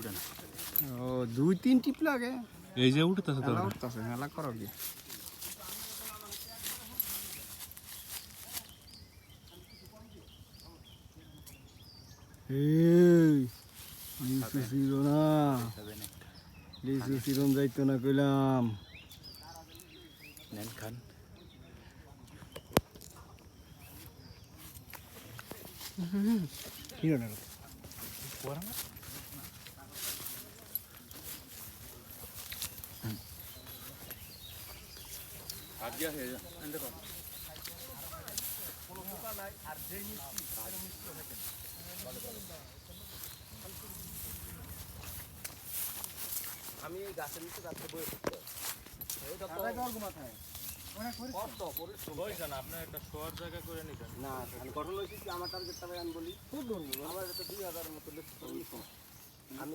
উঠেন ও 2-3 টিপ লাগে এই যে উঠতেছে তো মেলা উঠতেছে মেলা করো কি এই লিচু ছিল না লিচু চিরন যাইতো না কইলাম নেন খান কি না আজকে হয়ে যা দেখো আমি এই গাছের নিচে রাত্রে বয়ে থাকতে আপনার একটা শোয়ার জায়গা করে নিতেন না আমি গঠন হয়েছি আমার টার্গেটটা আমি বলি খুব ধরবো আমার এটা 2000 মতো আমি